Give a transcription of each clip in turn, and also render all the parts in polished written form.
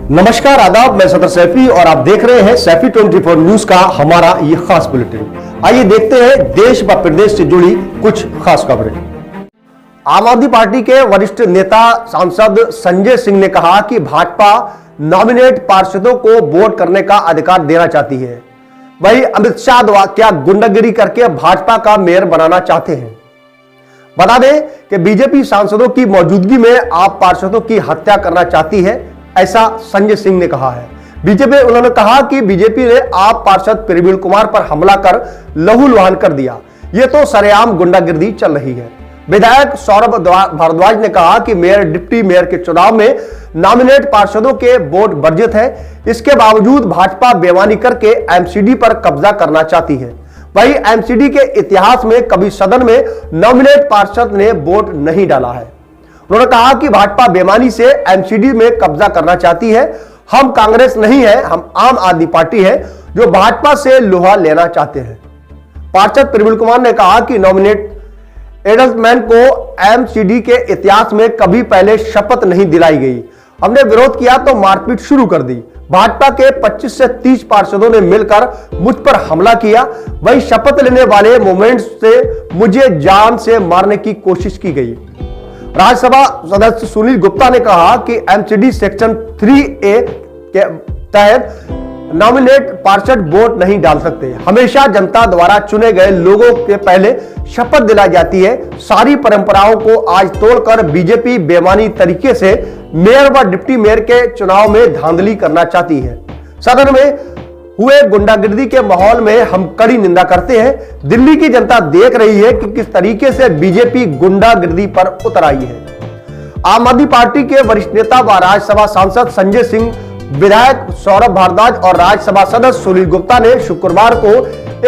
नमस्कार, आदाब। मैं सदर सैफी और आप देख रहे हैं सैफी 24 न्यूज का हमारा ये खास बुलेटिन। आइए देखते हैं देश व प्रदेश से जुड़ी कुछ खास खबरें। आम आदमी पार्टी के वरिष्ठ नेता सांसद संजय सिंह ने कहा कि भाजपा नॉमिनेट पार्षदों को वोट करने का अधिकार देना चाहती है। वहीं अमित शाह क्या गुंडागिरी करके भाजपा का मेयर बनाना चाहते हैं। बता दें कि बीजेपी सांसदों की मौजूदगी में आप पार्षदों की हत्या करना चाहती है, ऐसा संजय सिंह ने कहा है। उन्होंने कहा कि बीजेपी ने आप पार्षद प्रवीण कुमार पर हमला कर लहूलुहान कर दिया। यह तो सरेआम गुंडागिरी चल रही है। विधायक सौरभ भारद्वाज ने कहा कि मेयर डिप्टी मेयर के चुनाव में नॉमिनेट पार्षदों के वोट वर्जित है। इसके बावजूद भाजपा बेईमानी करके एमसीडी पर कब्जा करना चाहती है। वहीं एमसीडी के इतिहास में कभी सदन में नॉमिनेट पार्षद ने वोट नहीं डाला है। उन्होंने कहा कि भाजपा बेईमानी से एमसीडी में कब्जा करना चाहती है। हम कांग्रेस नहीं है, हम आम आदमी पार्टी है जो भाजपा से लोहा लेना चाहते हैं। पार्षद प्रवीण कुमार ने कहा कि नॉमिनेट एडल्टमैन को एमसीडी के इतिहास में कभी पहले शपथ नहीं दिलाई गई। हमने विरोध किया तो मारपीट शुरू कर दी। भाजपा के 25 से 30 पार्षदों ने मिलकर मुझ पर हमला किया। वही शपथ लेने वाले मोमेंट से मुझे जान से मारने की कोशिश की गई। राज्यसभा सदस्य सुनील गुप्ता ने कहा कि एमसीडी सेक्शन 3A के तहत नॉमिनेट पार्षद वोट नहीं डाल सकते। हमेशा जनता द्वारा चुने गए लोगों के पहले शपथ दिलाई जाती है। सारी परंपराओं को आज तोड़कर बीजेपी बेईमानी तरीके से मेयर व डिप्टी मेयर के चुनाव में धांधली करना चाहती है। सदन में हुए गुंडागिरी के माहौल में हम कड़ी निंदा करते हैं। दिल्ली की जनता देख रही है कि किस तरीके से बीजेपी गुंडागिरी पर उतर आई है। आम आदमी पार्टी के वरिष्ठ नेता व राज्यसभा सांसद संजय सिंह, विधायक सौरभ भारद्वाज और राज्यसभा सदस्य सुनील गुप्ता ने शुक्रवार को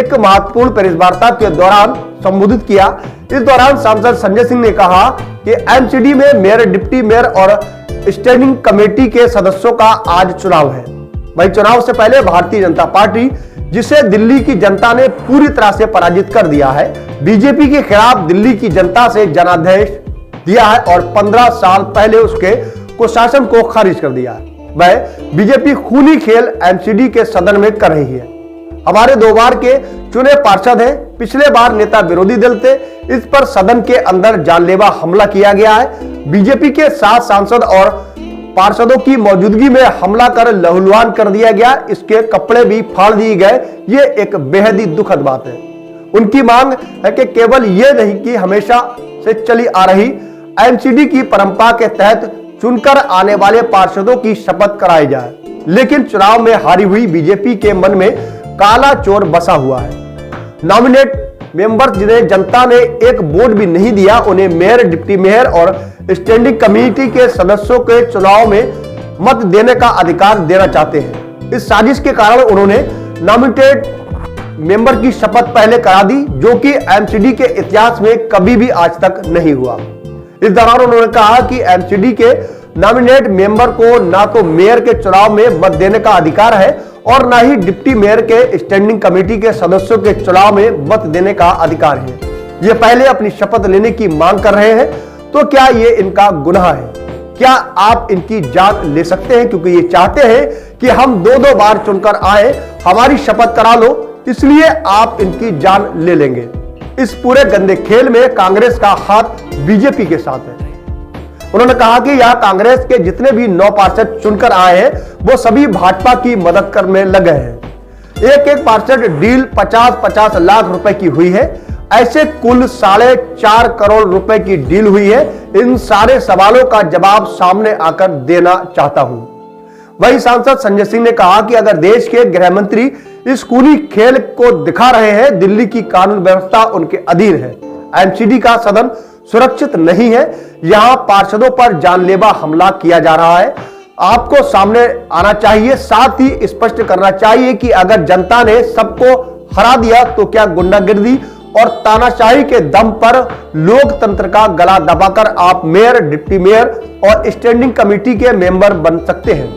एक महत्वपूर्ण प्रेस वार्ता के दौरान संबोधित किया। इस दौरान सांसद संजय सिंह ने कहा कि एमसीडी में मेयर, डिप्टी मेयर और स्टैंडिंग कमेटी के सदस्यों का आज चुनाव है। वही चुनाव से पहले भारतीय जनता पार्टी, जिसे दिल्ली की जनता ने पूरी तरह से पराजित कर दिया है, बीजेपी के खिलाफ दिल्ली की जनता से जनादेश दिया है और 15 साल पहले उसके कुशासन को खारिज कर दिया है। वह बीजेपी खूनी खेल एमसीडी के सदन में कर रही है। हमारे 2 बार के चुने पार्षद हैं। पिछले बार नेता विरोधी दल थे। इस पर सदन के अंदर जानलेवा हमला किया गया है। बीजेपी के 7 सांसद और पार्षदों की मौजूदगी में हमला कर लहूलुहान कर दिया गया। इसके कपड़े भी फाड़ दिए गए। ये एक बेहद ही दुखद बात है। उनकी मांग है कि केवल ये नहीं कि हमेशा से चली आ रही एमसीडी की परंपरा के तहत चुनकर आने वाले पार्षदों की शपथ कराई जाए, लेकिन चुनाव में हारी हुई बीजेपी के मन में काला चोर बसा हुआ है। नॉमिनेट मेंबर जिन्हें जनता ने एक वोट भी नहीं दिया, उन्हें मेयर, डिप्टी मेयर और स्टैंडिंग कमेटी के सदस्यों के चुनाव में मत देने का अधिकार देना चाहते हैं। इस साजिश के कारण उन्होंने नॉमिनेटेड मेंबर की शपथ पहले करा दी, जो कि एमसीडी के इतिहास में कभी भी आज तक नहीं हुआ। इस दौरान उन्होंने कहा कि एमसीडी के नॉमिनेट मेंबर को ना तो मेयर के चुनाव में मत देने का अधिकार है और ना ही डिप्टी मेयर के स्टैंडिंग कमेटी के सदस्यों के चुनाव में मत देने का अधिकार है। ये पहले अपनी शपथ लेने की मांग कर रहे हैं, तो क्या ये इनका गुनाह है? क्या आप इनकी जान ले सकते हैं? क्योंकि ये चाहते हैं कि हम 2-2 बार चुनकर आए, हमारी शपथ करा लो, इसलिए आप इनकी जान ले लेंगे। इस पूरे गंदे खेल में कांग्रेस का हाथ बीजेपी के साथ है। उन्होंने कहा कि यह कांग्रेस के जितने भी 9 पार्षद चुनकर आए हैं, वो सभी भाजपा की मदद करने लगे हैं। एक पार्षद डील 50-50 लाख रुपए की हुई है। ऐसे कुल 4.5 करोड़ रुपए की डील हुई है। इन सारे सवालों का जवाब सामने आकर देना चाहता हूं। वही सांसद संजय सिंह ने कहा कि अगर देश के गृह मंत्री इस खूनी खेल को दिखा रहे हैं, दिल्ली की कानून व्यवस्था उनके अधीन है। एमसीडी का सदन सुरक्षित नहीं है। यहां पार्षदों पर जानलेवा हमला किया जा रहा है। आपको सामने आना चाहिए, साथ ही स्पष्ट करना चाहिए कि अगर जनता ने सबको हरा दिया तो क्या गुंडागिरी और तानाशाही के दम पर लोकतंत्र का गला दबाकर आप मेयर, डिप्टी मेयर और स्टैंडिंग कमेटी के मेंबर बन सकते हैं?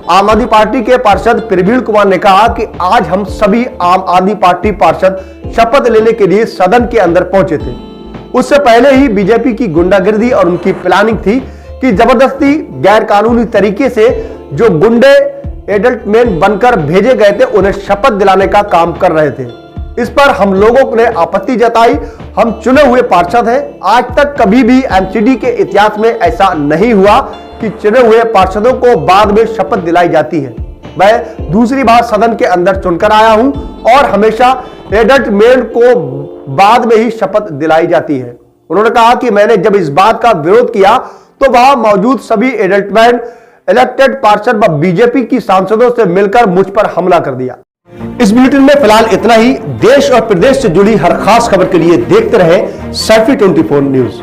आम आदमी पार्टी के पार्षद प्रवीण कुमार ने कहा कि आज हम सभी आम आदमी पार्टी पार्षद शपथ लेने के लिए सदन के अंदर पहुंचे थे। उससे पहले ही बीजेपी की गुंडागिरी और उनकी प्लानिंग थी कि जबरदस्ती गैर कानूनी तरीके से जो गुंडे एडल्ट मैन बनकर भेजे गए थे उन्हें शपथ दिलाने का काम कर रहे थे। इस पर हम लोगों ने आपत्ति जताई। हम चुने हुए पार्षद हैं, आज तक कभी भी एमसीडी के इतिहास में ऐसा नहीं हुआ कि चुने हुए पार्षदों को बाद में शपथ दिलाई जाती है। मैं दूसरी बार सदन के अंदर चुनकर आया हूं और हमेशा एडल्ट मैन को बाद में ही शपथ दिलाई जाती है। उन्होंने कहा कि मैंने जब इस बात का विरोध किया तो वहां मौजूद सभी एडल्ट मैन इलेक्टेड पार्षद व बीजेपी की सांसदों से मिलकर मुझ पर हमला कर दिया। इस बुलेटिन में फिलहाल इतना ही। देश और प्रदेश से जुड़ी हर खास खबर के लिए देखते रहे सैफी 24 न्यूज।